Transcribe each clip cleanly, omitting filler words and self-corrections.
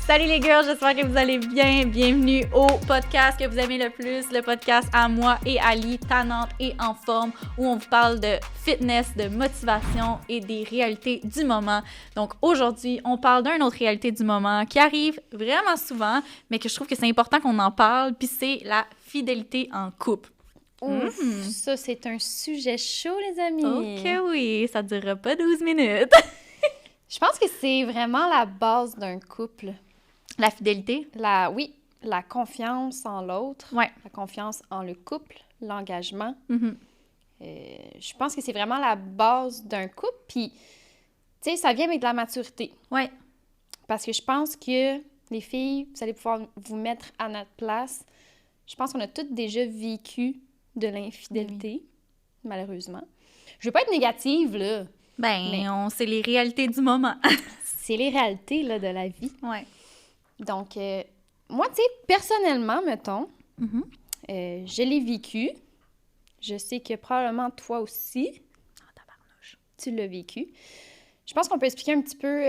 Salut les girls, j'espère que vous allez bien. Bienvenue au podcast que vous aimez le plus, le podcast à moi et Ali, tannante et en forme, où on vous parle de fitness, de motivation et des réalités du moment. Donc aujourd'hui, on parle d'une autre réalité du moment qui arrive vraiment souvent, mais que je trouve que c'est important qu'on en parle, puis c'est la fidélité en couple. Ouf, ça c'est un sujet chaud les amis. Ok oui, ça durera pas 12 minutes. Je pense que c'est vraiment la base d'un couple. La fidélité? Oui, la confiance en l'autre, Ouais. la confiance en le couple, l'engagement. Mm-hmm. Je pense que c'est vraiment la base d'un couple. Puis, tu sais, ça vient avec de la maturité. Ouais. Parce que je pense que les filles, vous allez pouvoir vous mettre à notre place. Je pense qu'on a toutes déjà vécu de l'infidélité, malheureusement. Je veux pas être négative, là. Ben, c'est les réalités du moment. C'est les réalités, là, de la vie. Ouais. Donc, moi, tu sais, personnellement, mettons, je l'ai vécu. Je sais que probablement toi aussi, tu l'as vécu. Je pense qu'on peut expliquer un petit peu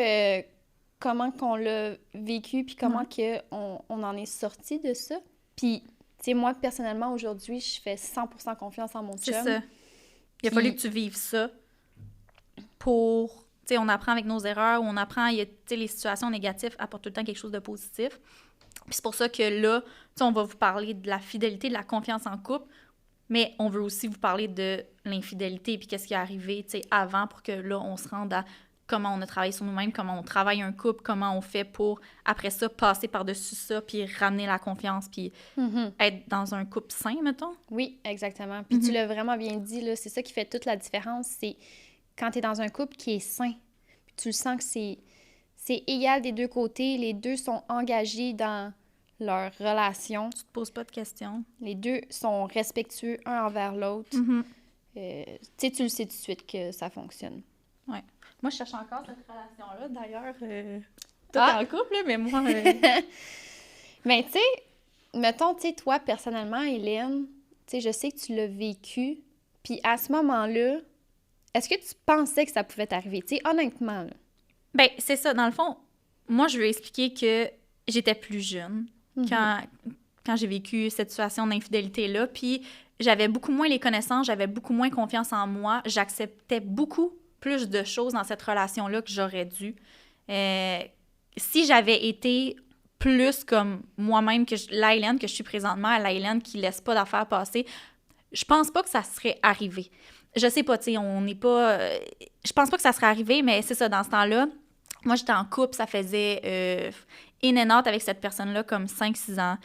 comment qu'on l'a vécu puis comment on en est sorti de ça. Puis, tu sais, moi, personnellement, aujourd'hui, je fais 100% confiance en mon chum. C'est ça. Il a fallu que tu vives ça pour... Tu sais, on apprend avec nos erreurs, on apprend, tu sais, les situations négatives apportent tout le temps quelque chose de positif. Puis c'est pour ça que là, tu sais, on va vous parler de la fidélité, de la confiance en couple, mais on veut aussi vous parler de l'infidélité, puis qu'est-ce qui est arrivé, tu sais, avant, pour que là, on se rende à comment on a travaillé sur nous-mêmes, comment on travaille un couple, comment on fait pour, après ça, passer par-dessus ça, puis ramener la confiance, puis être dans un couple sain, mettons. Oui, exactement. Puis tu l'as vraiment bien dit, là, c'est ça qui fait toute la différence, c'est quand tu es dans un couple qui est sain, puis tu le sens que c'est égal des deux côtés, les deux sont engagés dans leur relation. Tu te poses pas de questions. Les deux sont respectueux un envers l'autre. Tu sais, tu le sais tout de suite que ça fonctionne. Ouais. Moi, je cherche encore cette relation-là, d'ailleurs. Toi, t'es en couple, là, mais moi... Mais tu sais, mettons, tu sais, toi, personnellement, Hélène, tu sais, je sais que tu l'as vécu, puis à ce moment-là, est-ce que tu pensais que ça pouvait t'arriver? Tu sais, honnêtement, là. Ben, c'est ça. Dans le fond, moi, je veux expliquer que j'étais plus jeune quand j'ai vécu cette situation d'infidélité-là. Puis j'avais beaucoup moins les connaissances, j'avais beaucoup moins confiance en moi. J'acceptais beaucoup plus de choses dans cette relation-là que j'aurais dû. Si j'avais été plus comme moi-même, la Hélène que je suis présentement, la Hélène qui laisse pas d'affaires passer, je pense pas que ça serait arrivé. Je sais pas, tu sais, on n'est pas... je pense pas que ça serait arrivé, mais c'est ça, dans ce temps-là, moi, j'étais en couple, ça faisait in and out avec cette personne-là comme 5-6 ans.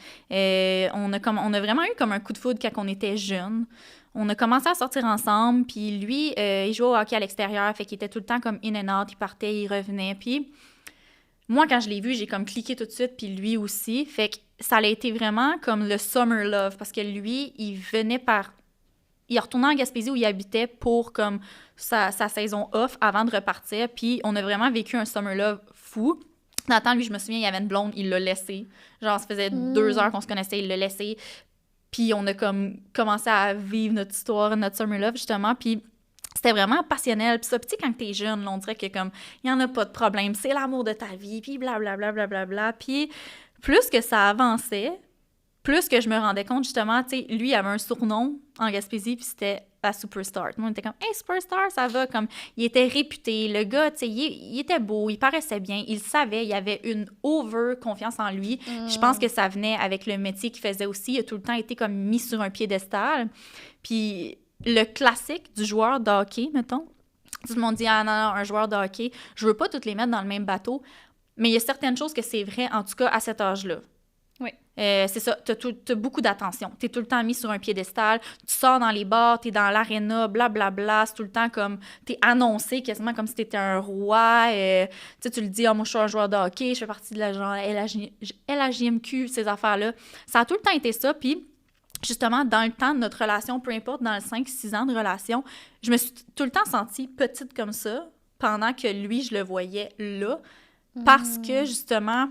On a vraiment eu comme un coup de foudre quand on était jeunes. On a commencé à sortir ensemble, puis lui, il jouait au hockey à l'extérieur, fait qu'il était tout le temps comme in and out, il partait, il revenait, puis moi, quand je l'ai vu, j'ai comme cliqué tout de suite, puis lui aussi, fait que ça a été vraiment comme le summer love, parce que lui, il retournait en Gaspésie où il habitait pour comme sa saison off avant de repartir. Puis on a vraiment vécu un summer love fou. Nathan, lui, je me souviens, il y avait une blonde, il l'a laissé. Genre, ça faisait 2 heures qu'on se connaissait, il l'a laissé. Puis on a comme commencé à vivre notre histoire, notre summer love, justement. Puis c'était vraiment passionnel. Puis ça, tu sais, quand t'es jeune, là, on dirait que comme, il n'y en a pas de problème, c'est l'amour de ta vie, puis blablabla, blablabla. Puis plus que ça avançait, plus que je me rendais compte, justement, tu sais, lui, il avait un surnom en Gaspésie, puis c'était la Superstar. Tout le monde était comme « Hey, Superstar, ça va! » Comme, il était réputé. Le gars, tu sais, il était beau, il paraissait bien, il savait, il avait une over-confiance en lui. Je pense que ça venait avec le métier qu'il faisait aussi. Il a tout le temps été comme mis sur un piédestal. Puis le classique du joueur de hockey, mettons, tout le monde dit « Ah non, un joueur de hockey, je veux pas toutes les mettre dans le même bateau. » Mais il y a certaines choses que c'est vrai, en tout cas, à cet âge-là. Oui. C'est ça, t'as beaucoup d'attention. T'es tout le temps mis sur un piédestal, tu sors dans les bars, t'es dans l'aréna, blablabla, c'est tout le temps comme, t'es annoncé quasiment comme si t'étais un roi. Tu le dis, moi je suis un joueur de hockey, je fais partie de la genre LHJMQ, ces affaires-là. Ça a tout le temps été ça, puis justement, dans le temps de notre relation, peu importe, dans les 5-6 ans de relation, je me suis tout le temps sentie petite comme ça, pendant que lui, je le voyais là, parce que justement...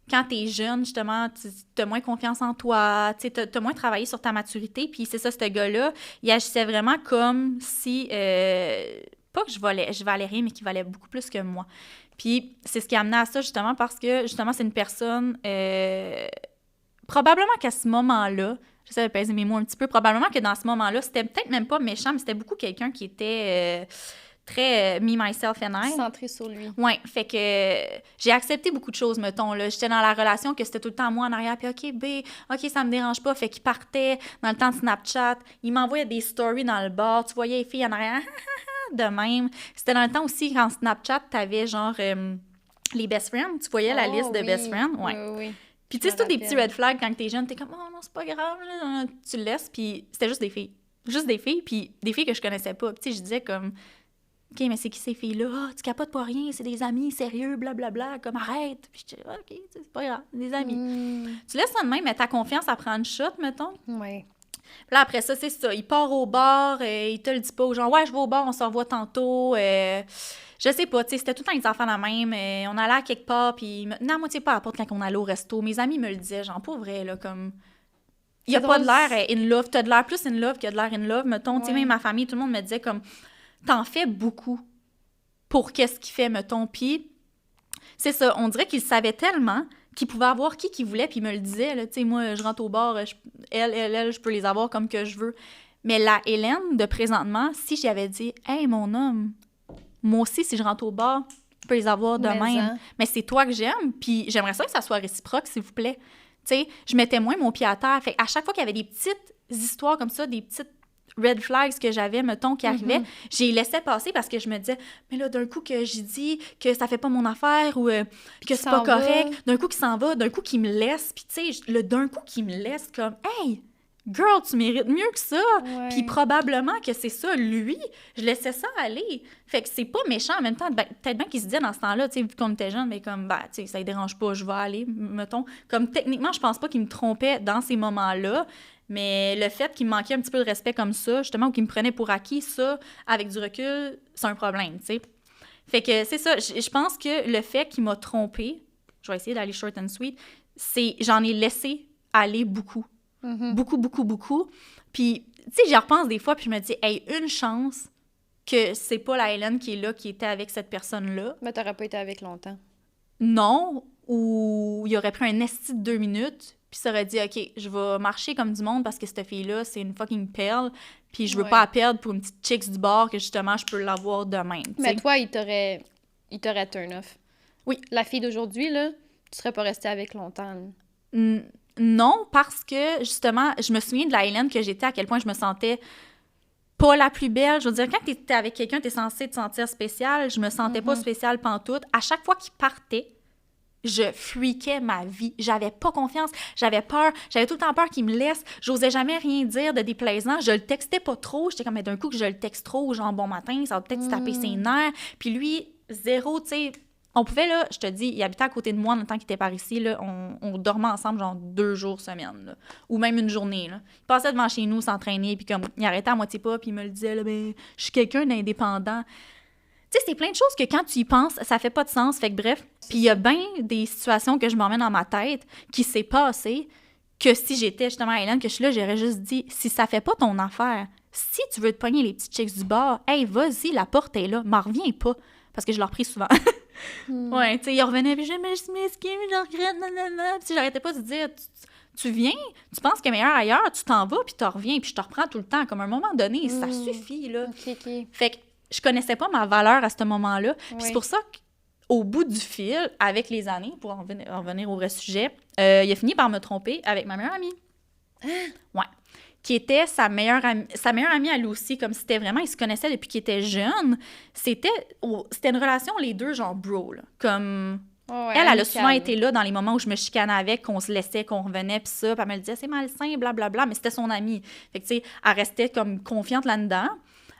Quand t'es jeune, justement, t'as moins confiance en toi, t'as moins travaillé sur ta maturité. Puis c'est ça, ce gars-là, il agissait vraiment comme si... pas que je valais rien, mais qu'il valait beaucoup plus que moi. Puis c'est ce qui a amené à ça, justement, parce que, justement, c'est une personne... probablement qu'à ce moment-là, j'essaie de peser mes mots un petit peu, probablement que dans ce moment-là, c'était peut-être même pas méchant, mais c'était beaucoup quelqu'un qui était très me, myself and I. Centré sur lui. Oui, fait que j'ai accepté beaucoup de choses, mettons, là. J'étais dans la relation que c'était tout le temps moi en arrière, puis OK, ça me dérange pas. Fait qu'il partait dans le temps de Snapchat, il m'envoyait des stories dans le bar, tu voyais les filles en arrière, de même. C'était dans le temps aussi, quand Snapchat, t'avais genre les best friends, tu voyais la liste de best friends. Ouais. Oui. Puis tu sais, c'est tous des petits red flags quand t'es jeune, t'es comme « Oh non, c'est pas grave, là. » Tu le laisses, puis c'était juste des filles. Juste des filles, puis des filles que je connaissais pas. Puis tu sais, je disais comme « OK, mais c'est qui ces filles-là? Ah, tu capotes pas rien, c'est des amis sérieux, blablabla, comme arrête. » Puis je dis « OK, c'est pas grave, des amis. Tu laisses ça de même, mais ta confiance à prendre une shot, mettons. Oui. Puis là, après ça, c'est ça. Il part au bar, il te le dit pas. Genre « Ouais, je vais au bar, on se revoit tantôt. Je sais pas, tu sais, c'était tout le temps des enfants la même. On allait à quelque part, puis non, moi, tu sais, pas à la porte quand on allait au resto. Mes amis me le disaient, genre, pas vrai, là, comme... Il y a pas de l'air in love. T'as de l'air plus in love que de l'air in love, mettons. Tu sais, même ma famille, tout le monde me disait, comme, t'en fais beaucoup pour qu'est-ce qu'il fait, mettons. Puis, c'est ça, on dirait qu'il savait tellement qu'il pouvait avoir qui voulait, puis il me le disait, là, tu sais, moi, je rentre au bar, elle, je peux les avoir comme que je veux. Mais la Hélène de présentement, si j'avais dit, « Hey, mon homme, moi aussi, si je rentre au bar, je peux les avoir de même. Mais c'est toi que j'aime, puis j'aimerais ça que ça soit réciproque, s'il vous plaît. » Tu sais, je mettais moins mon pied à terre. Fait à chaque fois qu'il y avait des petites histoires comme ça, des petites red flags que j'avais, mettons, qui arrivaient, j'ai laissé passer parce que je me disais, mais là, d'un coup que j'ai dit que ça fait pas mon affaire ou que c'est pas correct, d'un coup qu'il s'en va, d'un coup qu'il me laisse, puis tu sais, le d'un coup qu'il me laisse comme, hey! Girl, tu mérites mieux que ça. Puis probablement que c'est ça, lui, je laissais ça aller. Fait que c'est pas méchant en même temps. Ben, peut-être bien qu'il se disait dans ce temps-là, tu sais, vu qu'on était jeune, mais comme, ben, tu sais, ça ne dérange pas, je vais aller, mettons. Comme techniquement, je pense pas qu'il me trompait dans ces moments-là, mais le fait qu'il me manquait un petit peu de respect comme ça, justement, ou qu'il me prenait pour acquis, ça, avec du recul, c'est un problème, tu sais. Fait que c'est ça, je pense que le fait qu'il m'a trompée, je vais essayer d'aller short and sweet, c'est, j'en ai laissé aller beaucoup. Beaucoup, beaucoup, beaucoup. Puis, tu sais, j'y repense des fois, puis je me dis, hey, une chance que c'est pas la Hélène qui est là, qui était avec cette personne-là. Mais t'aurais pas été avec longtemps. Non, ou il aurait pris un esti de 2 minutes, puis ça aurait dit, OK, je vais marcher comme du monde parce que cette fille-là, c'est une fucking perle, puis je veux pas la perdre pour une petite chicks du bord que justement, je peux l'avoir demain. Mais toi, il t'aurait turn off. Oui. La fille d'aujourd'hui, là, tu serais pas restée avec longtemps. Non, parce que, justement, je me souviens de la Hélène que j'étais, à quel point je me sentais pas la plus belle. Je veux dire, quand t'es avec quelqu'un, t'es censé te sentir spéciale. Je me sentais pas spéciale pantoute. À chaque fois qu'il partait, je freakais ma vie. J'avais pas confiance. J'avais peur. J'avais tout le temps peur qu'il me laisse. J'osais jamais rien dire de déplaisant. Je le textais pas trop. J'étais comme, mais d'un coup que je le texte trop, genre, bon matin, ça va peut-être se taper ses nerfs. Puis lui, zéro, tu sais... On pouvait, là, je te dis, il habitait à côté de moi dans le temps qu'il était par ici, là, on dormait ensemble, genre 2 jours semaine, là, ou même une journée, là. Il passait devant chez nous, s'entraîner, puis comme, il arrêtait à moitié pas, puis il me le disait, là, ben, je suis quelqu'un d'indépendant. Tu sais, c'est plein de choses que quand tu y penses, ça fait pas de sens, fait que bref. Puis il y a bien des situations que je m'emmène dans ma tête qui s'est passé, que si j'étais justement à Hélène, que je suis là, j'aurais juste dit, si ça fait pas ton affaire, si tu veux te pogner les petits chicks du bar, hey, vas-y, la porte est là, m'en reviens pas, parce que je leur prie souvent. Ouais, tu sais, il revenait, puis je m'excuse, je regrette, nanana. Puis j'arrêtais pas de dire, tu viens, tu penses que meilleur ailleurs, tu t'en vas, puis tu reviens, puis je te reprends tout le temps. Comme à un moment donné, ça suffit, là. Okay. Fait que je connaissais pas ma valeur à ce moment-là. Puis c'est pour ça qu'au bout du fil, avec les années, pour en revenir au vrai sujet, il a fini par me tromper avec ma meilleure amie. Ouais. Qui était sa meilleure amie à lui aussi, comme c'était vraiment, ils se connaissaient depuis qu'ils étaient jeunes. C'était une relation, les deux, genre bro, là. Comme, elle a souvent été là dans les moments où je me chicanais avec, qu'on se laissait, qu'on revenait, puis ça, puis elle me le disait, c'est malsain, blablabla, mais c'était son amie. Fait que, tu sais, elle restait comme confiante là-dedans.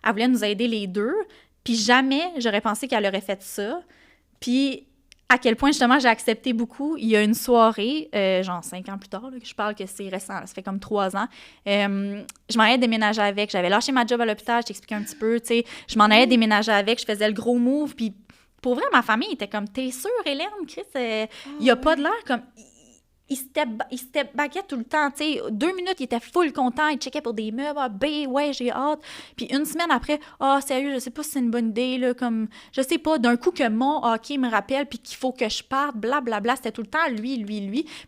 Elle voulait nous aider les deux, puis jamais j'aurais pensé qu'elle aurait fait ça. Puis à quel point, justement, j'ai accepté beaucoup. Il y a une soirée, genre 5 ans plus tard, là, que je parle que c'est récent, là, ça fait comme 3 ans. Je m'en allais déménager avec. J'avais lâché ma job à l'hôpital, je t'expliquais un petit peu, tu sais. Je m'en allais déménager avec, je faisais le gros move, puis pour vrai, ma famille était comme, t'es sûre, Hélène, Chris, il y a pas de l'air comme... il se baguait tout le temps, tu sais. 2 minutes, il était full content, il checkait pour des meubles, ouais, j'ai hâte. Puis une semaine après, sérieux, je sais pas si c'est une bonne idée, là, comme, je sais pas, d'un coup que mon hockey me rappelle, puis qu'il faut que je parte, blablabla, c'était tout le temps lui.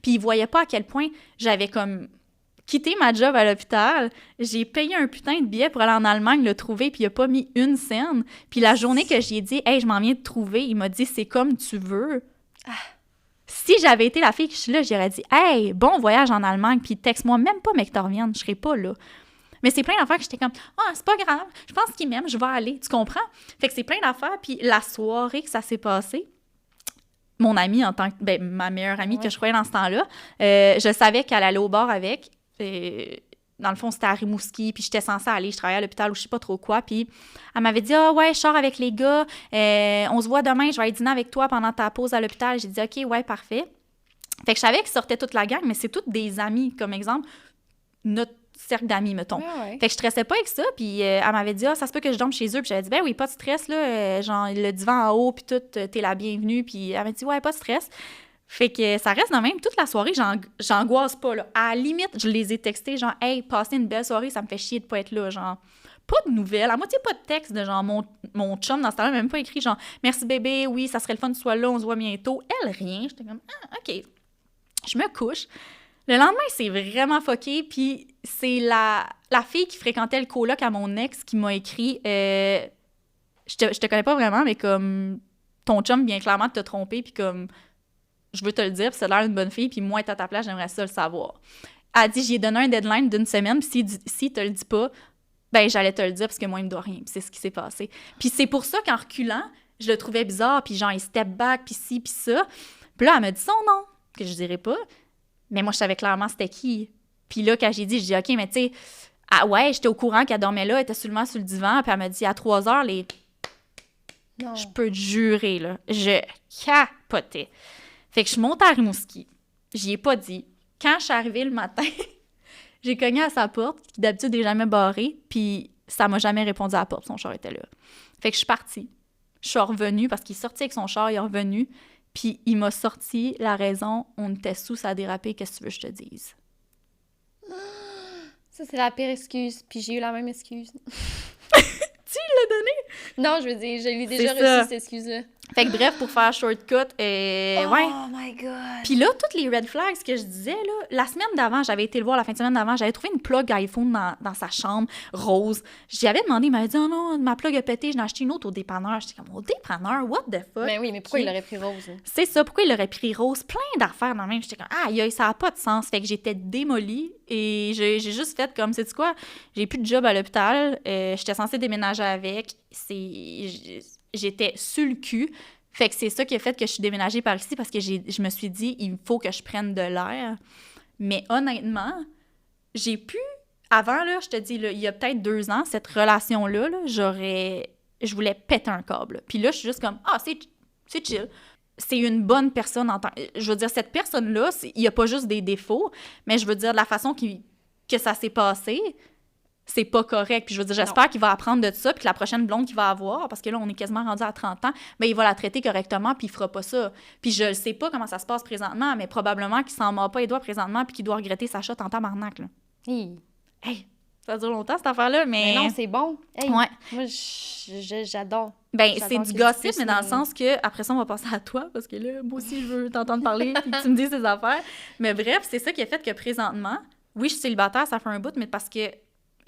Puis il voyait pas à quel point j'avais comme quitté ma job à l'hôpital. J'ai payé un putain de billet pour aller en Allemagne le trouver, puis il a pas mis une scène. Puis la journée que j'ai dit, hey, je m'en viens de trouver, il m'a dit, c'est comme tu veux. Si j'avais été la fille que je suis là, j'aurais dit « Hey, bon voyage en Allemagne, puis texte-moi même pas, mais que t'en reviennes, je serais pas là. » Mais c'est plein d'affaires que j'étais comme « Ah, c'est pas grave, je pense qu'il m'aime, je vais aller. » Tu comprends? Fait que c'est plein d'affaires, puis la soirée que ça s'est passé, mon amie en tant que... ma meilleure amie que je croyais dans ce temps-là, je savais qu'elle allait au bar avec. Dans le fond, c'était à Rimouski, puis j'étais censée aller, je travaillais à l'hôpital ou je sais pas trop quoi, puis elle m'avait dit « Ah ouais, je sors avec les gars, on se voit demain, je vais aller dîner avec toi pendant ta pause à l'hôpital. » J'ai dit « OK, ouais, parfait. » Fait que je savais qu'ils sortaient toute la gang, mais c'est toutes des amis, comme exemple, notre cercle d'amis, mettons. Ouais. Fait que je stressais pas avec ça, puis elle m'avait dit « Ah, ça se peut que je dorme chez eux. » Puis j'avais dit « Ben oui, pas de stress, là, genre le divan en haut, puis tout, t'es la bienvenue. » Puis elle m'a dit « Ouais, pas de stress. » Fait que ça reste de même. Toute la soirée, j'angoisse pas, là. À la limite, je les ai textés, genre, « Hey, passez une belle soirée, ça me fait chier de pas être là. » Genre, pas de nouvelles, à moitié pas de texte de genre, mon chum dans ce temps-là, même pas écrit, genre, « Merci bébé, oui, ça serait le fun que tu sois là, on se voit bientôt. » Elle, rien. J'étais comme, « Ah, OK. » Je me couche. Le lendemain, c'est vraiment fucké, puis c'est la fille qui fréquentait le coloc à mon ex qui m'a écrit, je te connais pas vraiment, mais comme, ton chum vient clairement de te tromper, puis comme, je veux te le dire, puis ça a l'air d'une bonne fille, puis moi, être à ta place, j'aimerais ça le savoir. Elle a dit, j'ai donné un deadline d'une semaine, puis s'il te le dit pas, ben j'allais te le dire, parce que moi, il me doit rien, puis c'est ce qui s'est passé. Puis c'est pour ça qu'en reculant, je le trouvais bizarre, puis genre, il step back, puis ci, puis ça. Puis là, elle m'a dit son nom, que je dirais pas, mais moi, je savais clairement c'était qui. Puis là, quand j'ai dit, je dis, OK, mais tu sais, ouais, j'étais au courant qu'elle dormait là, elle était seulement sur le divan, puis elle m'a dit, à 3 heures, Non. Je peux te jurer, là, je capotais. Fait que je monte à Rimouski. J'y ai pas dit. Quand je suis arrivée le matin, j'ai cogné à sa porte, qui d'habitude n'est jamais barrée, puis ça m'a jamais répondu à la porte, son char était là. Fait que je suis partie. Je suis revenue, parce qu'il est sorti avec son char, il est revenu, puis il m'a sorti la raison, on était sous, ça a dérapé, qu'est-ce que tu veux que je te dise? Ça, c'est la pire excuse, puis j'ai eu la même excuse. Tu l'as donné? Non, je veux dire, je l'ai déjà C'est ça. reçu, cette excuse-là. Fait que bref, pour faire shortcut, ouais. Oh my God! Puis là, toutes les red flags que je disais, là, la semaine d'avant, j'avais été le voir, la fin de semaine d'avant, j'avais trouvé une plug iPhone dans sa chambre, rose. J'y avais demandé, il m'avait dit « Oh non, ma plug a pété, j'en ai acheté une autre au dépanneur. » J'étais comme « Au dépanneur? What the fuck? » Ben oui, mais pourquoi il aurait pris rose? Hein? C'est ça, pourquoi il aurait pris rose? Plein d'affaires dans le même. J'étais comme « Aïe, ça n'a pas de sens. » Fait que j'étais démolie et j'ai juste fait comme, sais-tu quoi? J'ai plus de job à l'hôpital, j'étais censée déménager avec, j'étais sur le cul. Fait que c'est ça qui a fait que je suis déménagée par ici parce que je me suis dit, il faut que je prenne de l'air. Mais honnêtement, j'ai pu... Avant, là, je te dis, là, il y a peut-être 2 ans, cette relation-là, là, je voulais péter un câble. Là. Puis là, je suis juste comme, c'est chill. C'est une bonne personne en tant... Je veux dire, cette personne-là, il n'y a pas juste des défauts, mais je veux dire, de la façon que ça s'est passé... c'est pas correct. Puis je veux dire, j'espère qu'il va apprendre de ça, puis que la prochaine blonde qu'il va avoir, parce que là, on est quasiment rendu à 30 ans, mais il va la traiter correctement, puis il fera pas ça. Puis je sais pas comment ça se passe présentement, mais probablement qu'il s'en mord pas les doigts présentement, puis qu'il doit regretter sa shot en tabarnak, là. Hey, ça dure longtemps, cette affaire-là, mais non, c'est bon. Hey, ouais. Moi, j'adore. Ben, c'est du gossip, mais dans le sens que, après ça, on va passer à toi, parce que là, moi aussi, je veux t'entendre parler, puis que tu me dises ces affaires. Mais bref, c'est ça qui a fait que présentement, oui, je suis célibataire, ça fait un bout, mais parce que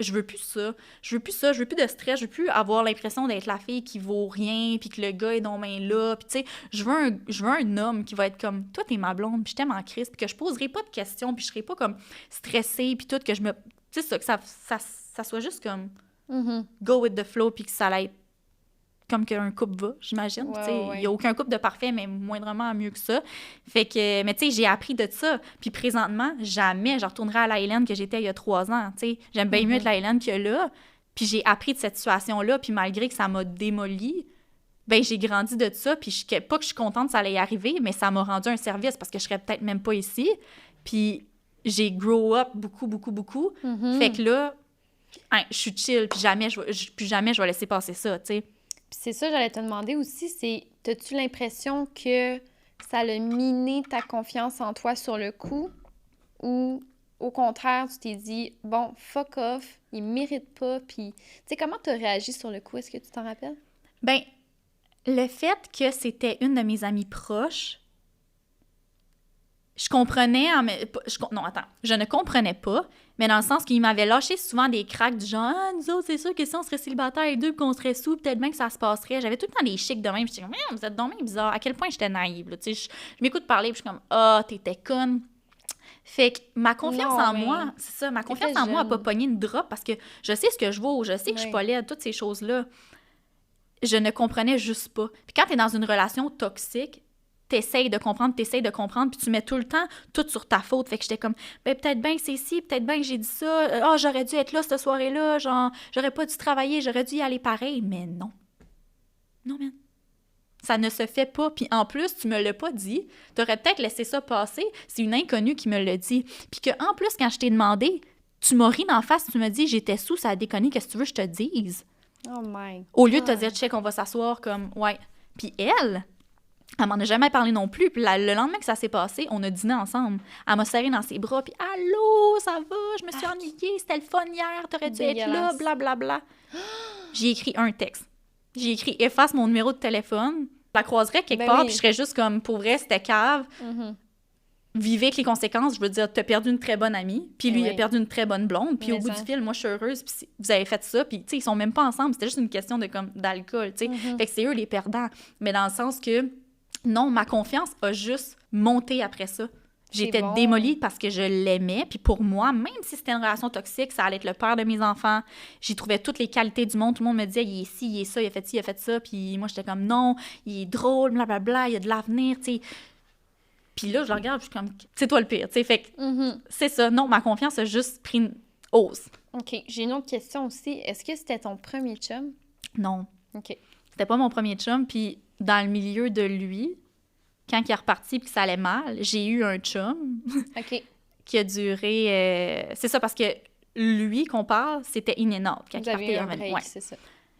je veux plus ça. Je veux plus de stress. Je veux plus avoir l'impression d'être la fille qui vaut rien, puis que le gars est dans main là. Puis tu sais, je veux un homme qui va être comme, toi, t'es ma blonde, puis je t'aime en Christ, puis que je poserai pas de questions, puis je serai pas comme stressée, puis tout, que je me... Tu sais, ça, que ça soit juste comme go with the flow, puis que ça aille comme qu'un couple va, j'imagine. Il y a aucun couple de parfait, mais moindrement mieux que ça. Fait que, mais tu sais, j'ai appris de ça. Puis présentement, jamais je retournerai à la Hélène que j'étais il y a 3 ans. Tu sais, j'aime bien mieux être la Hélène que là. Puis j'ai appris de cette situation-là. Puis malgré que ça m'a démolie, ben j'ai grandi de ça. Puis pas que je suis contente que ça allait y arriver, mais ça m'a rendu un service parce que je serais peut-être même pas ici. Puis j'ai grow up beaucoup, beaucoup, beaucoup. Fait que là, je suis chill. Puis jamais je vais laisser passer ça, tu sais. Puis c'est ça, j'allais te demander aussi, t'as-tu l'impression que ça a miné ta confiance en toi sur le coup ou au contraire, tu t'es dit, bon, fuck off, il mérite pas, puis... Tu sais, comment tu as réagi sur le coup? Est-ce que tu t'en rappelles? Ben, le fait que c'était une de mes amies proches, je comprenais... Non, attends, je ne comprenais pas, mais dans le sens qu'il m'avait lâché souvent des cracks du genre « Ah, nous autres, c'est sûr que si on serait célibataires les deux, qu'on serait sous, peut-être bien que ça se passerait. » J'avais tout le temps des chics de même, puis j'étais comme « Vous êtes donc bien bizarre. » À quel point j'étais naïve, là, tu sais. Je m'écoute parler, puis je suis comme « Ah, t'étais conne. » Fait que ma confiance en moi, c'est ça, ma confiance en moi n'a pas pogné une drop parce que je sais ce que je vaux, je sais que je suis pas laide, toutes ces choses-là. Je ne comprenais juste pas. Puis quand t'es dans une relation toxique, t'essayes de comprendre, puis tu mets tout le temps tout sur ta faute. Fait que j'étais comme, ben peut-être bien que c'est ci, peut-être bien que j'ai dit ça, ah, j'aurais dû être là cette soirée-là, genre, j'aurais pas dû travailler, j'aurais dû y aller pareil, mais non. Non, man. Ça ne se fait pas. Puis en plus, tu me l'as pas dit. Tu aurais peut-être laissé ça passer. C'est une inconnue qui me l'a dit. Puis qu'en plus, quand je t'ai demandé, tu m'as ri d'en face, tu m'as dit, j'étais sous, ça a déconné, qu'est-ce que tu veux que je te dise? Oh my God. Au lieu de te dire, check, on va s'asseoir comme, ouais. Puis elle m'en a jamais parlé non plus. Puis le lendemain que ça s'est passé, on a dîné ensemble. Elle m'a serré dans ses bras, puis allô, ça va, je me suis ennuyée, c'était le fun hier, t'aurais dû être là, blablabla. J'ai écrit un texte. J'ai écrit « Efface mon numéro de téléphone ». Je la croiserais quelque part, puis je serais juste comme, pour vrai, c'était cave. Vivez avec les conséquences. Je veux dire, t'as perdu une très bonne amie, puis lui, il a perdu une très bonne blonde. Puis au bout du fil, moi, je suis heureuse, puis vous avez fait ça. Puis, tu sais, ils sont même pas ensemble. C'était juste une question d'alcool, tu sais. Fait que c'est eux les perdants. Mais dans le sens que, non, ma confiance a juste monté après ça. J'étais démolie parce que je l'aimais. Puis pour moi, même si c'était une relation toxique, ça allait être le père de mes enfants. J'y trouvais toutes les qualités du monde. Tout le monde me disait, il est ci, il est ça, il a fait ci, il a fait ça. Puis moi, j'étais comme, non, il est drôle, blablabla, il a de l'avenir, tu sais. Puis là, je le regarde, je suis comme, c'est toi le pire, tu sais. Fait que c'est ça. Non, ma confiance a juste pris une hausse. OK. J'ai une autre question aussi. Est-ce que c'était ton premier chum? Non. OK. C'était pas mon premier chum. Puis dans le milieu de lui, quand il est reparti et que ça allait mal, j'ai eu un chum qui a duré... c'est ça, parce que lui, qu'on parle, c'était in and out. Quand Vous avez un break, c'est ça.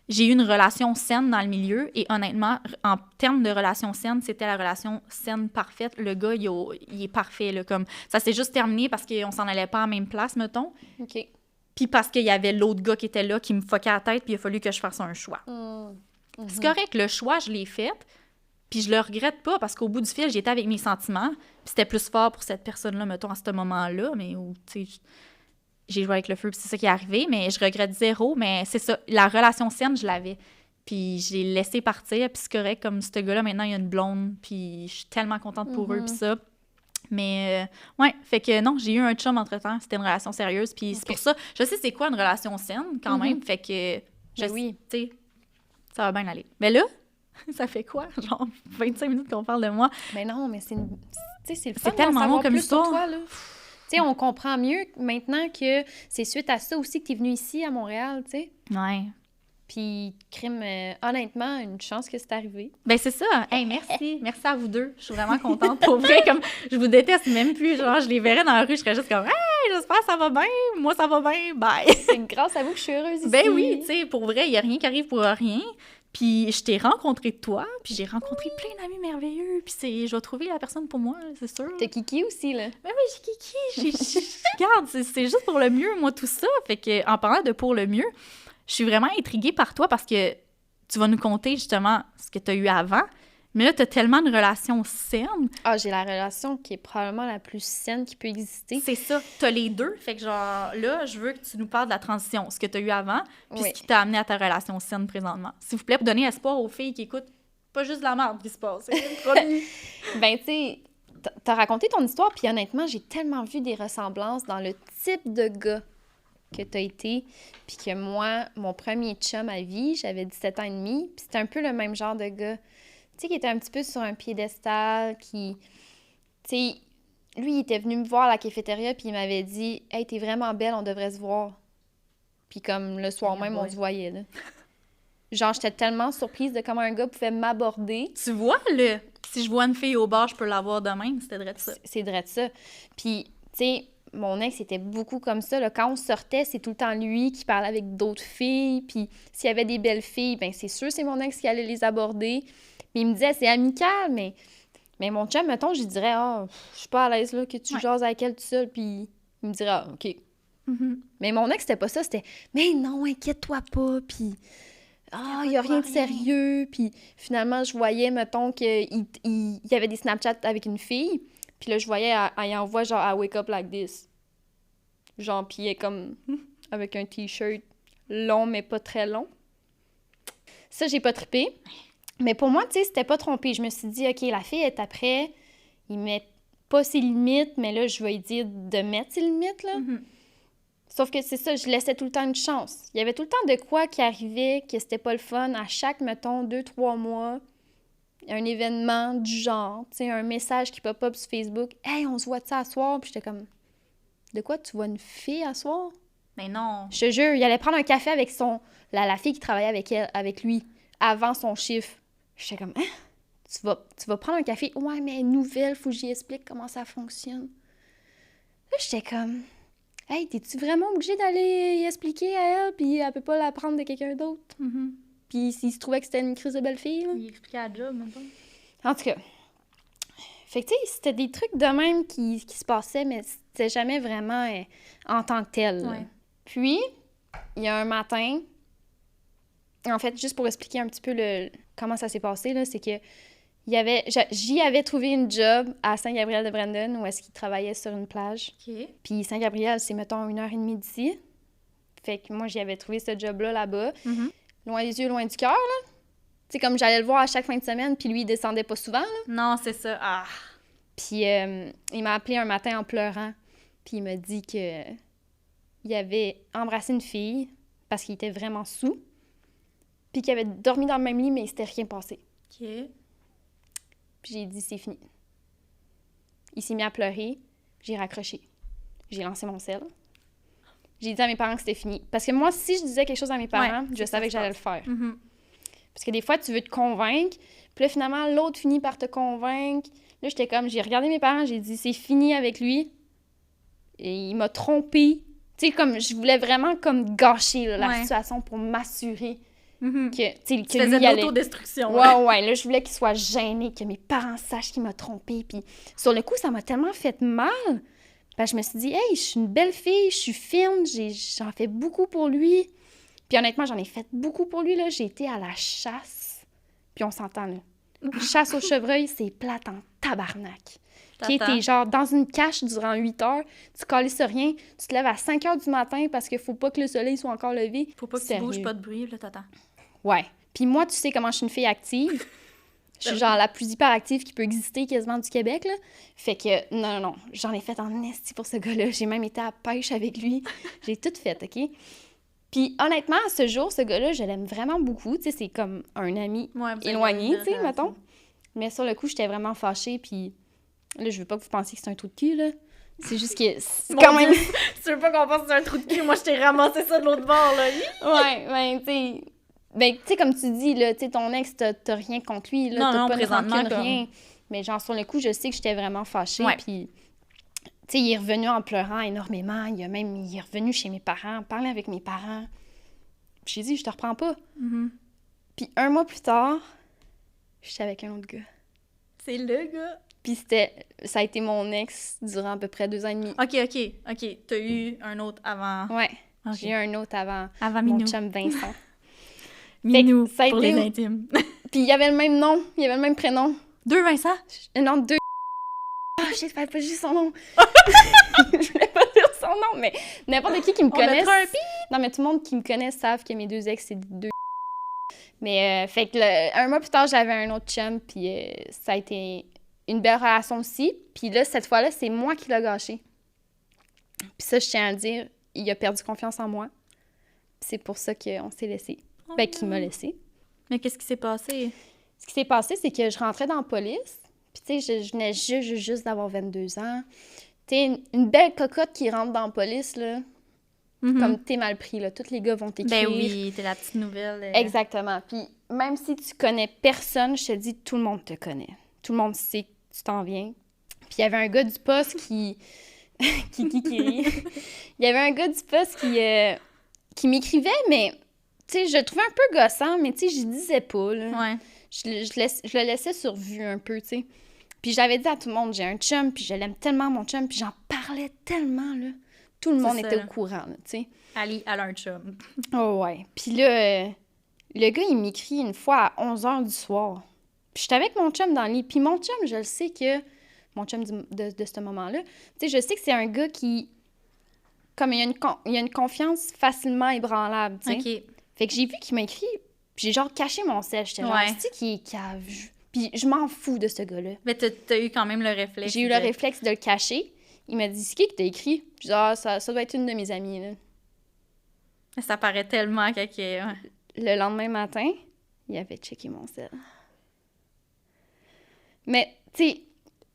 J'ai eu une relation saine dans le milieu et honnêtement, en termes de relation saine, c'était la relation saine parfaite. Le gars, il est parfait. Là, comme, ça s'est juste terminé parce qu'on s'en allait pas à la même place, mettons. OK. Puis parce qu'il y avait l'autre gars qui était là, qui me fuckait la tête, puis il a fallu que je fasse un choix. C'est correct, le choix, je l'ai fait. Puis je le regrette pas parce qu'au bout du fil, j'étais avec mes sentiments. Puis c'était plus fort pour cette personne-là, mettons, à ce moment-là. Mais où, tu sais, j'ai joué avec le feu, puis c'est ça qui est arrivé. Mais je regrette zéro. Mais c'est ça, la relation saine, je l'avais. Puis je l'ai laissé partir. Puis c'est correct, comme ce gars-là, maintenant, il y a une blonde. Puis je suis tellement contente pour eux, puis ça. Mais ouais, fait que non, j'ai eu un chum entre-temps. C'était une relation sérieuse. Puis c'est pour ça, je sais c'est quoi une relation saine, quand même. Fait que, tu sais, ça va bien aller. Mais là... Ça fait quoi? Genre 25 minutes qu'on parle de moi. Mais non, mais c'est le fun c'est tellement long comme histoire. Toi, là. Tu sais, on comprend mieux maintenant que c'est suite à ça aussi que tu es venue ici à Montréal, tu sais. Ouais. Puis, crime, honnêtement, une chance que c'est arrivé. Ben c'est ça. Hey, merci. Merci à vous deux. Je suis vraiment contente. Pour vrai, comme je vous déteste même plus. Genre, je les verrais dans la rue, je serais juste comme « Hey, j'espère que ça va bien. Moi, ça va bien. Bye. » C'est grâce à vous que je suis heureuse ici. Ben oui, tu sais, pour vrai, il n'y a rien qui arrive pour rien. Puis je t'ai rencontré toi, puis j'ai rencontré plein d'amis merveilleux, puis je vais trouver la personne pour moi, c'est sûr. T'as Kiki aussi, là. Ben oui, j'ai Kiki. Regarde, c'est juste pour le mieux, moi, tout ça. Fait que en parlant de pour le mieux, je suis vraiment intriguée par toi parce que tu vas nous conter justement ce que tu as eu avant. Mais là, tu as tellement de relations saines. Ah, j'ai la relation qui est probablement la plus saine qui peut exister. C'est ça. Tu as les deux. Fait que genre, là, je veux que tu nous parles de la transition, ce que tu as eu avant, puis ce qui t'a amené à ta relation saine présentement. S'il vous plaît, pour donner espoir aux filles qui écoutent, pas juste de la merde qui se passe. Ben, tu sais, t'as raconté ton histoire, puis honnêtement, j'ai tellement vu des ressemblances dans le type de gars que t'as été, puis que moi, mon premier chum à vie, j'avais 17 ans et demi, puis c'était un peu le même genre de gars. Tu sais, qui était un petit peu sur un piédestal, qui... Tu sais, lui, il était venu me voir à la cafétéria, puis il m'avait dit « Hey, t'es vraiment belle, on devrait se voir. » Puis comme le soir même, on se voyait, là. Genre, j'étais tellement surprise de comment un gars pouvait m'aborder. Tu vois, là, si je vois une fille au bar, je peux l'avoir de même, c'était drôle ça. C'est drôle ça. Puis, tu sais, mon ex était beaucoup comme ça, là. Quand on sortait, c'est tout le temps lui qui parlait avec d'autres filles, puis s'il y avait des belles filles, ben c'est sûr c'est mon ex qui allait les aborder. Mais il me disait, c'est amical, mais Mais mon chum, mettons, je dirais, je suis pas à l'aise, là, que tu jases avec elle tout seul, puis il me dirait, OK. Mm-hmm. Mais mon ex, c'était pas ça, c'était, mais non, inquiète-toi pas, puis il y a rien de sérieux, puis finalement, je voyais, mettons, qu'il y avait des Snapchats avec une fille, puis là, je voyais, elle envoie genre, I wake up like this. Genre, puis elle est comme, avec un t-shirt long, mais pas très long. Ça, j'ai pas trippé. Mais pour moi, tu sais, c'était pas trompé. Je me suis dit, OK, la fille est après, il met pas ses limites, mais là, je vais lui dire de mettre ses limites, là. Mm-hmm. Sauf que c'est ça, je laissais tout le temps une chance. Il y avait tout le temps de quoi qui arrivait, que c'était pas le fun. À chaque, mettons, 2-3 mois, un événement du genre, tu sais, un message qui pop-up sur Facebook. « Hey, on se voit de ça à soir? » Puis j'étais comme, « De quoi, tu vois une fille à soir? » Mais non. Je te jure, il allait prendre un café avec la fille qui travaillait avec lui avant son chiffre. J'étais comme, hein? Tu vas prendre un café? Ouais, mais nouvelle, faut que j'y explique comment ça fonctionne. Là, j'étais comme, hey, t'es-tu vraiment obligée d'aller y expliquer à elle, puis elle peut pas l'apprendre de quelqu'un d'autre? Mm-hmm. Puis s'il se trouvait que c'était une crise de belle fille, là. Il expliquait à la job, maintenant. En tout cas. Fait que, tu sais, c'était des trucs de même qui se passaient, mais c'était jamais vraiment en tant que tel. Ouais. Puis, il y a un matin, en fait, juste pour expliquer un petit peu comment ça s'est passé, là, c'est que j'y avais trouvé une job à Saint-Gabriel-de-Brandon où est-ce qu'il travaillait sur une plage. OK. Puis Saint-Gabriel, c'est, mettons, 1h30 d'ici. Fait que moi, j'y avais trouvé ce job-là là-bas. Mm-hmm. Loin des yeux, loin du cœur, là. Tu sais, comme j'allais le voir à chaque fin de semaine, puis lui, il descendait pas souvent, là. Non, c'est ça. Ah! Puis il m'a appelé un matin en pleurant, puis il m'a dit que il avait embrassé une fille parce qu'il était vraiment saoul, puis qu'il avait dormi dans le même lit, mais il s'était rien passé. OK. Puis j'ai dit, c'est fini. Il s'est mis à pleurer, j'ai raccroché. J'ai lancé mon sel. J'ai dit à mes parents que c'était fini. Parce que moi, si je disais quelque chose à mes parents, je savais que j'allais le faire. Mm-hmm. Parce que des fois, tu veux te convaincre, puis là, finalement, l'autre finit par te convaincre. Là, j'étais comme, j'ai regardé mes parents, j'ai dit, c'est fini avec lui. Et il m'a trompée. Tu sais, comme, je voulais vraiment comme gâcher là, la situation pour m'assurer Mm-hmm. que tu faisais de l'autodestruction. Ouais. Là, je voulais qu'il soit gêné, que mes parents sachent qu'il m'a trompée. Puis sur le coup, ça m'a tellement fait mal. Ben, je me suis dit, hey, je suis une belle fille, je suis fine, j'en fais beaucoup pour lui. Puis honnêtement, j'en ai fait beaucoup pour lui, là. J'ai été à la chasse. Puis on s'entend, là. Chasse au chevreuil, c'est plate en tabarnak. T'es genre dans une cache durant 8 heures, tu calisses sur rien, tu te lèves à 5 heures du matin parce qu'il faut pas que le soleil soit encore levé. Faut pas que tu bouges pas de bruit, là, t'attends. Ouais. Puis moi, tu sais comment je suis une fille active. Je suis genre la plus hyperactive qui peut exister quasiment du Québec, là. Fait que, non. J'en ai fait en esti pour ce gars-là. J'ai même été à la pêche avec lui. J'ai tout fait, OK? Puis honnêtement, à ce jour, ce gars-là, je l'aime vraiment beaucoup. Tu sais, c'est comme un ami éloigné, tu sais, mettons. Mais sur le coup, j'étais vraiment fâchée, puis là, je veux pas que vous pensiez que c'est un trou de cul, là. C'est juste que c'est quand même... Tu veux pas qu'on pense que c'est un trou de cul? Moi, je t'ai ramassé ça de l'autre bord, là. Ouais, tu sais... Ben, tu sais, comme tu dis, là, tu sais, ton ex, t'as rien contre lui, là, t'as pas de rancune, rien. Mais genre, sur le coup, je sais que j'étais vraiment fâchée, puis... Tu sais, il est revenu en pleurant énormément, il est revenu chez mes parents, parler avec mes parents. Puis j'ai dit, je te reprends pas. Mm-hmm. Puis 1 mois plus tard, j'étais avec un autre gars. C'est le gars? Puis ça a été mon ex durant à peu près 2 ans et demi. OK. T'as eu un autre avant. Ouais, okay. J'ai eu un autre avant Minou. Mon chum Vincent. Minou, ça a pour été... les intimes. Puis il y avait le même nom, il y avait le même prénom. 2 Vincent? Non, 2. Ah, je ne sais pas juste son nom. Je voulais pas dire son nom, mais n'importe qui me connaisse... Non, mais tout le monde qui me connaît savent que mes 2 ex, c'est 2. Mais fait que 1 mois plus tard, j'avais un autre chum, puis ça a été une belle relation aussi. Puis là, cette fois-là, c'est moi qui l'ai gâché. Puis ça, je tiens à le dire, il a perdu confiance en moi. Puis c'est pour ça qu'on s'est laissé. Qu'il m'a laissé. Mais qu'est-ce qui s'est passé? Ce qui s'est passé, c'est que je rentrais dans la police. Puis tu sais, je venais juste d'avoir 22 ans. Tu sais, une belle cocotte qui rentre dans la police, là. Mm-hmm. Comme t'es mal pris, là. Tous les gars vont t'écrire. Ben oui, t'es la petite nouvelle. Exactement. Puis même si tu connais personne, je te dis, tout le monde te connaît. Tout le monde sait que tu t'en viens. Puis il y avait un gars du poste qui... qui rit. Il y avait un gars du poste qui m'écrivait, mais... Tu sais, je le trouvais un peu gossant, mais tu sais, je disais pas, là. Ouais. Je le laissais sur vue un peu, tu sais. Puis j'avais dit à tout le monde, j'ai un chum, puis je l'aime tellement, mon chum, puis j'en parlais tellement, là. Tout le monde était au courant, là, tu sais. Ali, elle a un chum. Oh ouais. Puis là, le gars, il m'écrit une fois à 11h du soir. Puis j'étais avec mon chum dans le lit. Puis mon chum, je le sais que... Mon chum de ce moment-là, tu sais, je sais que c'est un gars qui... Comme il y a une confiance facilement ébranlable, tu sais. OK. Fait que j'ai vu qu'il m'a écrit, puis j'ai genre caché mon sel. J'étais genre, c'est-tu qui est cave? Puis je m'en fous de ce gars-là. Mais t'as eu quand même le réflexe. J'ai eu le réflexe de le cacher. Il m'a dit, c'est qui t'a écrit? Je dis, ça doit être une de mes amies, là. Ça paraît tellement que... Ouais. Le lendemain matin, il avait checké mon sel. Mais, tu sais,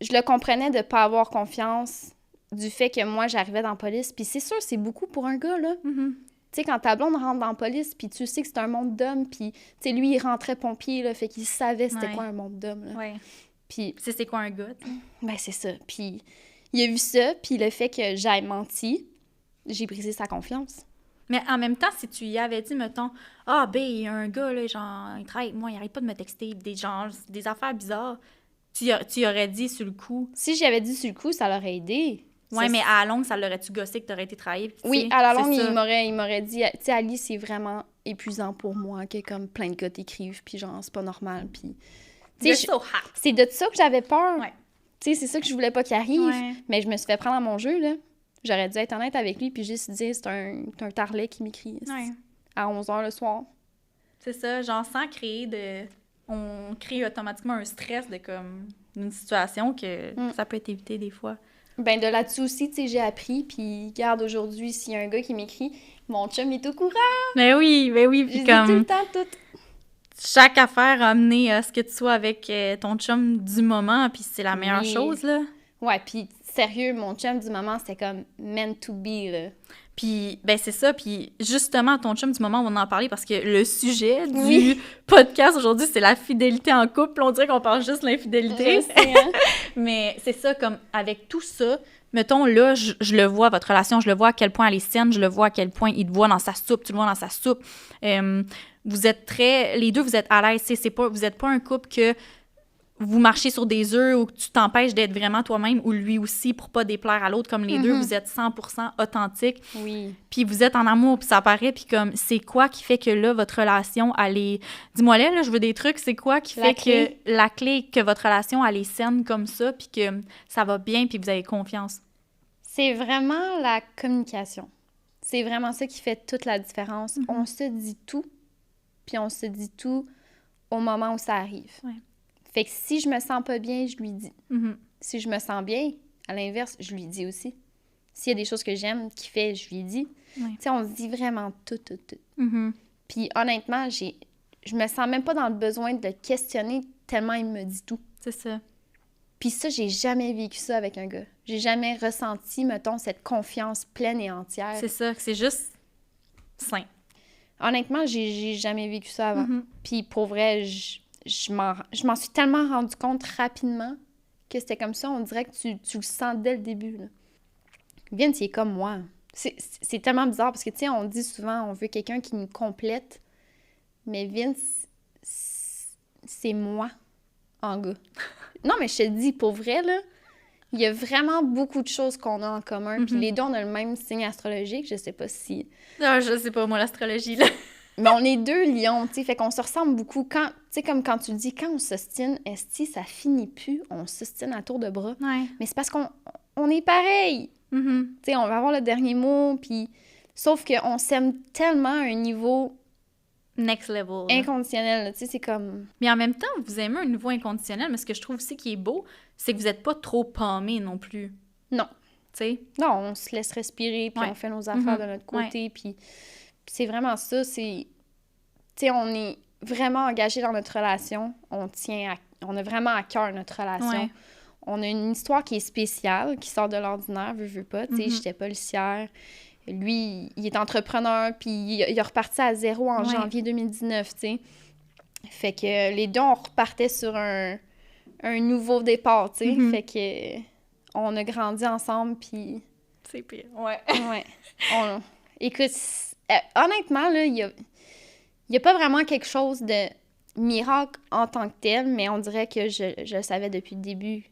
je le comprenais de pas avoir confiance du fait que moi, j'arrivais dans la police. Puis c'est sûr, c'est beaucoup pour un gars, là. Mm-hmm. Tu sais, quand ta blonde rentre dans la police, puis tu sais que c'est un monde d'hommes, puis, tu sais, lui, il rentrait pompier, là, fait qu'il savait c'était quoi un monde d'hommes, là. Ouais. Puis... C'est quoi un gars, t'sais? Ben, c'est ça. Puis il a vu ça, puis le fait que j'aille menti, j'ai brisé sa confiance. Mais en même temps, si tu y avais dit, mettons, « Ah, ben, il y a un gars, là, genre, il travaille avec moi, il arrête pas de me texter, des affaires bizarres. » Tu aurais dit sur le coup. Si j'avais dit sur le coup, ça l'aurait aidé. Ouais, mais à la longue, ça l'aurait-tu gossé que t'aurais été travaillé? Oui, à la longue, il m'aurait dit, tu sais, Ali, c'est vraiment épuisant pour moi que comme plein de gars t'écrivent, puis genre, c'est pas normal, puis... Tu sais, c'est de ça que j'avais peur. Ouais. Tu sais, c'est ça que je voulais pas qu'il arrive. Ouais. Mais je me suis fait prendre à mon jeu, là. J'aurais dû être honnête avec lui, puis juste dire, c'est un tarlet qui m'écrit à 11h le soir. C'est ça, genre, sans créer de... On crée automatiquement un stress de, comme, une situation que ça peut être évité des fois. Ben de là-dessus aussi, tu sais, j'ai appris, puis regarde, aujourd'hui, s'il y a un gars qui m'écrit, mon chum est au courant! Ben oui, puis comme... tout le temps, tout. Chaque affaire a amené à ce que tu sois avec ton chum du moment, puis c'est la meilleure chose, là. Ouais, puis sérieux, mon chum du moment, c'était comme meant to be, là. Puis, ben c'est ça, puis justement, ton chum du moment, on va en parler parce que le sujet du podcast aujourd'hui, c'est la fidélité en couple. On dirait qu'on parle juste de l'infidélité. Je sais, hein? Mais c'est ça, comme avec tout ça, mettons, là, je le vois, votre relation, je le vois à quel point elle est saine, je le vois à quel point il te voit dans sa soupe, tu le vois dans sa soupe. Vous êtes les deux, vous êtes à l'aise, vous êtes pas un couple que vous marchez sur des œufs ou que tu t'empêches d'être vraiment toi-même ou lui aussi pour pas déplaire à l'autre. Comme les deux, vous êtes 100% authentiques. Oui. Puis vous êtes en amour, puis ça paraît. Puis comme, c'est quoi qui fait que là, votre relation, elle est... Dis-moi là, je veux des trucs. C'est quoi qui fait que la clé, que votre relation, elle est saine comme ça, puis que ça va bien, puis vous avez confiance? C'est vraiment la communication. C'est vraiment ça qui fait toute la différence. On se dit tout, puis on se dit tout au moment où ça arrive. Ouais. Fait que si je me sens pas bien, je lui dis. Si je me sens bien, à l'inverse, je lui dis aussi. S'il y a des choses que j'aime qu'il fait, je lui dis. Tu sais, on se dit vraiment tout. Puis honnêtement, je me sens même pas dans le besoin de le questionner tellement il me dit tout. C'est ça. Puis ça, j'ai jamais vécu ça avec un gars. J'ai jamais ressenti, mettons, cette confiance pleine et entière. C'est ça, c'est juste sain. Honnêtement, j'ai jamais vécu ça avant. Puis pour vrai, je m'en suis tellement rendu compte rapidement que c'était comme ça. On dirait que tu le sens dès le début, là. Vince, il est comme moi. C'est tellement bizarre parce que, tu sais, on dit souvent, on veut quelqu'un qui nous complète. Mais Vince, c'est moi en gars. Non, mais je te dis, pour vrai, là, il y a vraiment beaucoup de choses qu'on a en commun. Puis les deux, on a le même signe astrologique. Je sais pas si... Non, je sais pas, moi, l'astrologie, là. Mais on est deux lions, tu sais, fait qu'on se ressemble beaucoup. Tu sais, comme quand tu le dis, quand on s'ostine, esti, ça finit plus, on s'ostine à tour de bras. Ouais. Mais c'est parce qu'on est pareil. Tu sais, on va avoir le dernier mot, puis... Sauf qu'on s'aime tellement à un niveau... Next level. Inconditionnel, tu sais, c'est comme... Mais en même temps, vous aimez un niveau inconditionnel, mais ce que je trouve aussi qui est beau, c'est que vous n'êtes pas trop pammés non plus. Non. Tu sais? Non, on se laisse respirer, puis on fait nos affaires de notre côté, puis... C'est vraiment ça, c'est... Tu sais, on est vraiment engagé dans notre relation. On a vraiment à cœur notre relation. Ouais. On a une histoire qui est spéciale, qui sort de l'ordinaire, veux pas. Tu sais, j'étais policière. Lui, il est entrepreneur, puis il a reparti à zéro en janvier 2019, tu sais. Fait que les deux, on repartait sur un nouveau départ, tu sais. Fait que on a grandi ensemble, puis... C'est pire, ouais. Écoute... honnêtement, là, il y a pas vraiment quelque chose de miracle en tant que tel, mais on dirait que je le savais depuis le début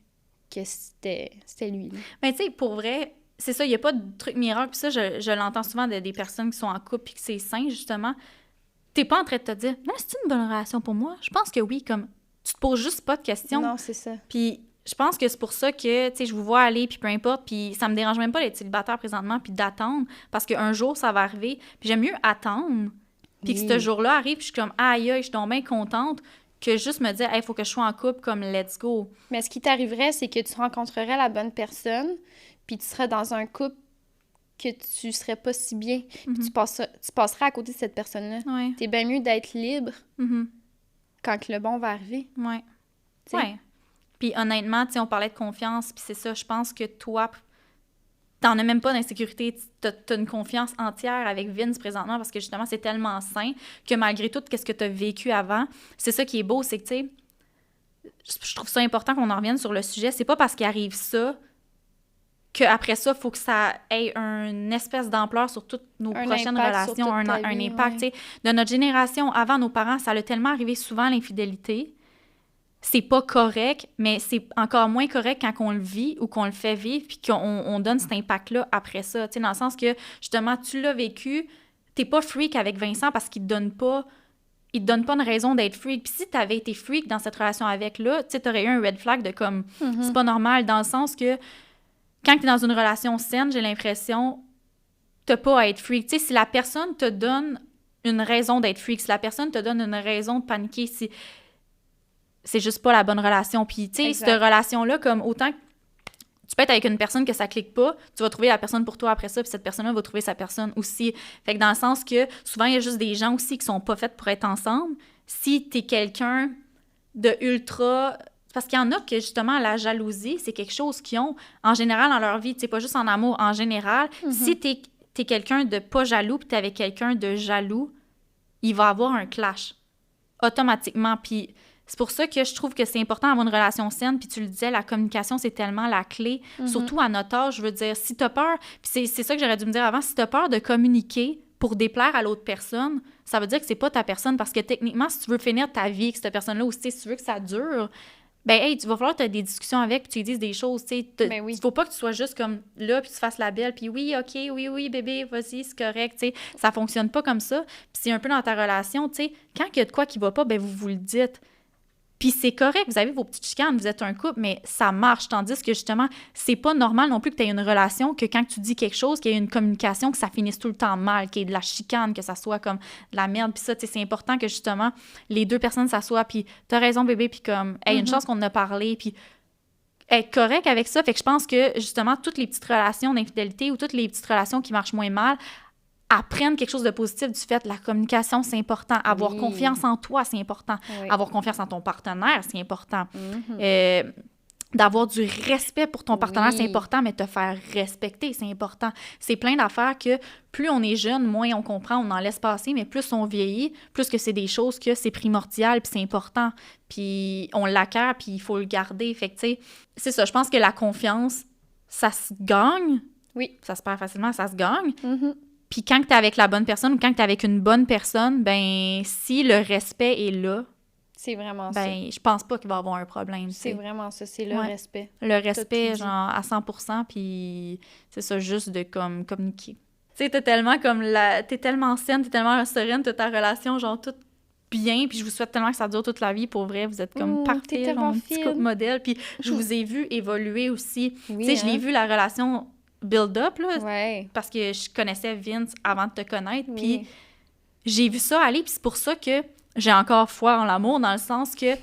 que c'était lui. Mais tu sais, pour vrai, c'est ça, il n'y a pas de truc miracle. Puis ça, je l'entends souvent des personnes qui sont en couple puis que c'est sain, justement. T'es pas en train de te dire, mais c'est une bonne relation pour moi? Je pense que oui, comme, tu te poses juste pas de questions. Non, c'est ça. Puis je pense que c'est pour ça que, tu sais, je vous vois aller, puis peu importe, puis ça me dérange même pas d'être célibataire présentement, puis d'attendre, parce qu'un jour, ça va arriver. Puis j'aime mieux attendre, puis que ce jour-là arrive, puis je suis comme, aïe, je suis donc bien contente, que juste me dire, il faut que je sois en couple, comme, let's go. Mais ce qui t'arriverait, c'est que tu rencontrerais la bonne personne, puis tu serais dans un couple que tu serais pas si bien, puis tu passerais à côté de cette personne-là. Ouais. T'es bien mieux d'être libre quand que le bon va arriver. Ouais. Ouais. Puis honnêtement, tu sais, on parlait de confiance, puis c'est ça, je pense que toi, t'en as même pas d'insécurité. T'as une confiance entière avec Vince présentement parce que justement, c'est tellement sain que malgré tout, qu'est-ce que t'as vécu avant, c'est ça qui est beau, c'est que, tu sais, je trouve ça important qu'on en revienne sur le sujet. C'est pas parce qu'il arrive ça qu'après ça, il faut que ça ait une espèce d'ampleur sur toutes nos prochaines relations, un impact, tu sais. De notre génération, avant nos parents, ça allait tellement arrivé souvent l'infidélité. C'est pas correct, mais c'est encore moins correct quand on le vit ou qu'on le fait vivre puis qu'on donne cet impact-là après ça. Tu sais, dans le sens que, justement, tu l'as vécu, t'es pas freak avec Vincent parce qu'il te donne pas une raison d'être freak. Puis si t'avais été freak dans cette relation avec-là, tu sais, t'aurais eu un red flag de comme, c'est pas normal, dans le sens que quand t'es dans une relation saine, j'ai l'impression, t'as pas à être freak. Tu sais, si la personne te donne une raison d'être freak, si la personne te donne une raison de paniquer, si c'est juste pas la bonne relation. Puis, tu sais, cette relation-là, comme autant que tu peux être avec une personne que ça clique pas, tu vas trouver la personne pour toi après ça, puis cette personne-là va trouver sa personne aussi. Fait que dans le sens que, souvent, il y a juste des gens aussi qui sont pas faits pour être ensemble. Si t'es quelqu'un de ultra... Parce qu'il y en a que, justement, la jalousie, c'est quelque chose qu'ils ont, en général, dans leur vie. Tu sais, pas juste en amour, en général. Si t'es quelqu'un de pas jaloux, puis t'es avec quelqu'un de jaloux, il va avoir un clash. Automatiquement. Puis... C'est pour ça que je trouve que c'est important d'avoir une relation saine. Puis tu le disais, la communication, c'est tellement la clé. Surtout à notre âge, je veux dire, si t'as peur... Puis c'est ça que j'aurais dû me dire avant. Si t'as peur de communiquer pour déplaire à l'autre personne, ça veut dire que c'est pas ta personne. Parce que techniquement, si tu veux finir ta vie avec cette personne-là, ou si tu veux que ça dure, ben hey, tu vas falloir que tu aies des discussions avec, puis tu lui dises des choses, tu sais. Il faut pas que tu sois juste comme là, puis tu fasses la belle, puis oui, OK, oui, bébé, vas-y, c'est correct, tu sais. Ça fonctionne pas comme ça. Puis c'est un peu dans ta relation, tu sais, quand il y a de quoi qui va pas, ben vous le dites. Puis c'est correct, vous avez vos petites chicanes, vous êtes un couple, mais ça marche. Tandis que justement, c'est pas normal non plus que tu aies une relation, que quand tu dis quelque chose, qu'il y ait une communication, que ça finisse tout le temps mal, qu'il y ait de la chicane, que ça soit comme de la merde. Puis ça, tu sais, c'est important que justement, les deux personnes s'assoient, puis t'as raison, bébé, puis comme, hey, une chance qu'on en a parlé, puis être correct avec ça. Fait que je pense que justement, toutes les petites relations d'infidélité ou toutes les petites relations qui marchent moins mal, apprennent quelque chose de positif du fait. La communication, c'est important. Avoir confiance en toi, c'est important. Avoir confiance en ton partenaire, c'est important. D'avoir du respect pour ton partenaire, c'est important, mais te faire respecter, c'est important. C'est plein d'affaires que plus on est jeune, moins on comprend, on en laisse passer, mais plus on vieillit, plus que c'est des choses que c'est primordial, puis c'est important. Puis on l'acquiert, puis il faut le garder. Fait que, tu sais, c'est ça. Je pense que la confiance, ça se gagne. Oui. Ça se perd facilement, ça se gagne. Puis quand tu es avec la bonne personne ou quand tu es avec une bonne personne, ben si le respect est là, c'est vraiment ça. Ben je pense pas qu'il va y avoir un problème. C'est vraiment ça, c'est le respect. Le respect, genre, à 100%, puis c'est ça, juste de comme communiquer. Tu sais, t'es tellement saine, t'es tellement sereine, t'as ta relation, genre, toute bien, puis je vous souhaite tellement que ça dure toute la vie, pour vrai, vous êtes comme parfait, mon petit couple modèle, puis je vous ai vu évoluer aussi. Tu sais, je l'ai vu, la relation build-up, là, parce que je connaissais Vince avant de te connaître, puis j'ai vu ça aller, puis c'est pour ça que j'ai encore foi en l'amour, dans le sens que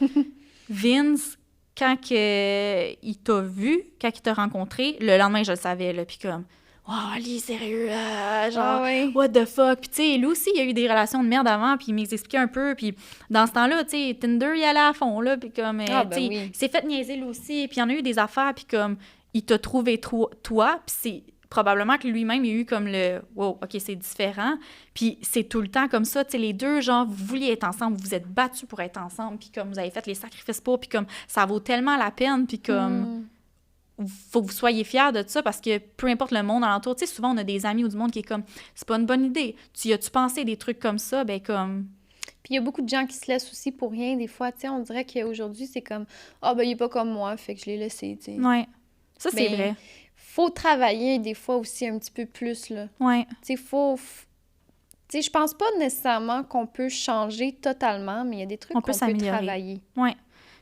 Vince, quand il t'a vu, quand il t'a rencontré, le lendemain, je le savais, là, puis comme « Oh, lui, sérieux, genre, what the fuck? » Puis tu sais, lui aussi, il a eu des relations de merde avant, puis il m'expliquait un peu, puis dans ce temps-là, tu sais, Tinder, il allait à fond, là, puis comme, tu sais, il s'est fait niaiser, lui aussi, puis il y en a eu des affaires, puis comme, il t'a trouvé toi, puis c'est probablement que lui-même, il a eu comme le « Wow, OK, c'est différent. » Puis c'est tout le temps comme ça. Tu sais, les deux, genre, vous vouliez être ensemble, vous vous êtes battus pour être ensemble, puis comme vous avez fait les sacrifices pour, puis comme ça vaut tellement la peine, puis comme faut que vous soyez fiers de ça, parce que peu importe le monde alentour, tu sais, souvent on a des amis ou du monde qui est comme « C'est pas une bonne idée. Tu as-tu pensé des trucs comme ça? » Ben comme... Puis il y a beaucoup de gens qui se laissent aussi pour rien. Des fois, tu sais, on dirait qu'aujourd'hui, c'est comme « Ah, ben il est pas comme moi, fait que je l'ai laissé, tu sais. » Ouais. Ça, c'est Ben, vrai. Faut travailler des fois aussi un petit peu plus, là. Ouais. Tu sais, Tu sais, je pense pas nécessairement qu'on peut changer totalement, mais il y a des trucs qu'on peut travailler. Oui.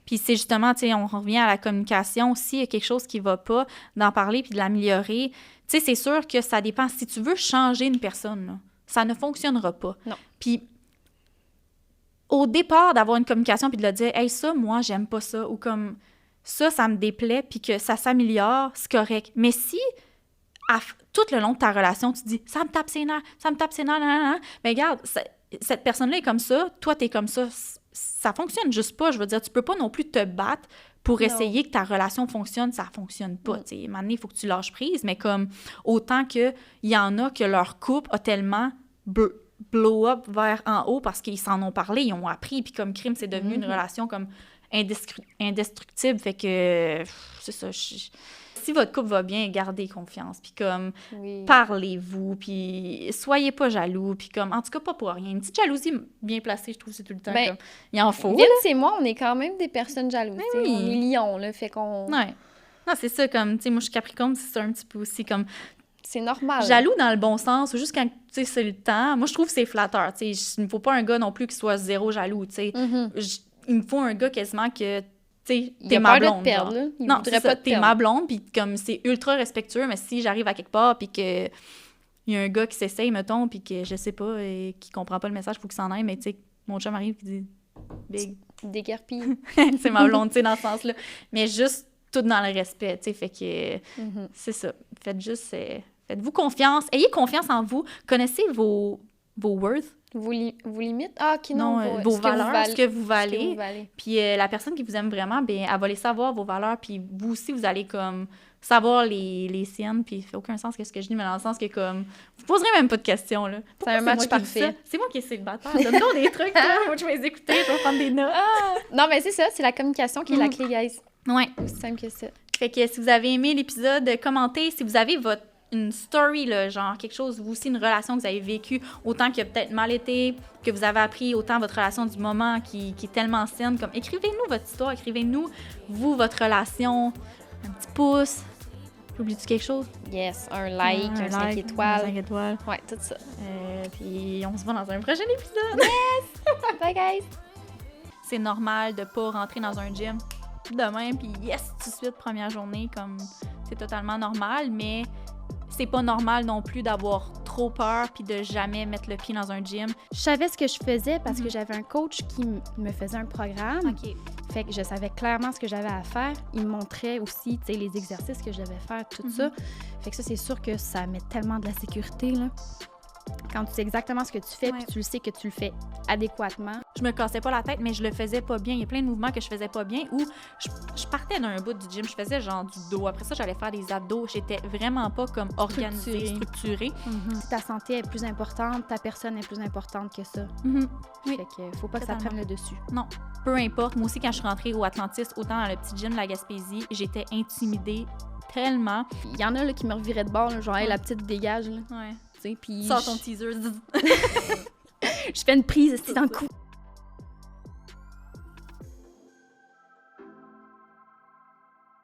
Puis c'est justement, tu sais, on revient à la communication. S'il y a quelque chose qui va pas, d'en parler puis de l'améliorer. Tu sais, c'est sûr que ça dépend. Si tu veux changer une personne, là, ça ne fonctionnera pas. Non. Puis au départ, d'avoir une communication puis de le dire « Hey, ça, moi, j'aime pas ça » ou comme « Ça me déplaît puis que ça s'améliore, c'est correct. » Mais si tout le long de ta relation, tu dis « Ça me tape ses nerfs, nanana. » Mais regarde, cette personne-là est comme ça, toi, t'es comme ça. Ça fonctionne juste pas. Je veux dire, tu peux pas non plus te battre pour essayer que ta relation fonctionne. Ça fonctionne pas. Tu sais, à un moment donné, il faut que tu lâches prise. Mais comme autant qu'il y en a que leur couple a tellement blow up vers en haut parce qu'ils s'en ont parlé, ils ont appris. Puis comme crime, c'est devenu une relation comme indestructible. Fait que c'est ça. Si votre couple va bien, gardez confiance, puis comme, parlez-vous, puis soyez pas jaloux, puis comme, en tout cas, pas pour rien. Une petite jalousie bien placée, je trouve, c'est tout le temps comme, il en faut. Vince et moi, on est quand même des personnes jalouses. Oui. On est lions, là, fait qu'on... Ouais. Non, c'est ça, comme, tu sais, moi, je suis Capricorne, c'est un petit peu aussi comme... C'est normal. Jaloux dans le bon sens, ou juste quand, tu sais, c'est le temps. Moi, je trouve que c'est flatteur, tu sais. Il me faut pas un gars non plus qui soit zéro jaloux, tu sais. Il me faut un gars quasiment que... T'sais, t'es ma blonde. Non, c'est ça, t'es ma blonde, puis comme c'est ultra respectueux, mais si j'arrive à quelque part, puis que il y a un gars qui s'essaye, mettons, puis que je sais pas, et qui comprend pas le message, faut qu'il s'en aille, mais tu sais, mon chum arrive et dit « Big. » Déguerpille. C'est ma blonde, tu sais, dans ce sens-là. Mais juste tout dans le respect, tu sais, fait que c'est ça. Faites-vous confiance, ayez confiance en vous, connaissez vos worth. Vos limites? Ah, OK, non. Vos valeurs, ce que vous valez. Puis la personne qui vous aime vraiment, bien, elle va les savoir, vos valeurs, puis vous aussi, vous allez comme savoir les siennes, puis ça fait aucun sens que ce que je dis, mais dans le sens que comme, vous poserez même pas de questions, là. C'est un match parfait. C'est moi qui ai célibataire. Donne-moi des trucs, là. Moi, je vais les écouter, je vais prendre des notes. Non, mais c'est ça, c'est la communication qui est la clé, guys. Ouais. Aussi simple que ça. Fait que si vous avez aimé l'épisode, commentez. Si vous avez une story, là, genre quelque chose, vous aussi, une relation que vous avez vécue, autant qui a peut-être mal été, que vous avez appris, autant votre relation du moment qui est tellement saine, comme écrivez-nous votre histoire, écrivez-nous, vous, votre relation, un petit pouce. Oublies-tu quelque chose? Yes, un like, un 5 étoiles. 5 étoiles. Ouais, tout ça. Puis on se voit dans un prochain épisode. Yes! Bye, guys! C'est normal de pas rentrer dans un gym demain, puis yes, tout de suite, première journée, comme c'est totalement normal, mais c'est pas normal non plus d'avoir trop peur puis de jamais mettre le pied dans un gym. Je savais ce que je faisais parce que j'avais un coach qui me faisait un programme. OK. Fait que je savais clairement ce que j'avais à faire. Il me montrait aussi, tu sais, les exercices que je devais faire, tout ça. Fait que ça, c'est sûr que ça met tellement de la sécurité, là. Quand tu sais exactement ce que tu fais, puis tu le sais que tu le fais adéquatement. Je me cassais pas la tête, mais je le faisais pas bien. Il y a plein de mouvements que je faisais pas bien où je partais d'un bout du gym, je faisais genre du dos. Après ça, j'allais faire des abdos. J'étais vraiment pas comme organisée, structurée. Si ta santé est plus importante, ta personne est plus importante que ça. Oui. Fait que faut pas que ça prenne le dessus. Non, peu importe. Moi aussi, quand je suis rentrée au Atlantis, autant dans le petit gym de la Gaspésie, j'étais intimidée tellement. Il y en a là, qui me reviraient de bord, là, genre hey, la petite dégage. Là. Ouais. Puis sors ton teaser. Je fais une prise dans le cou.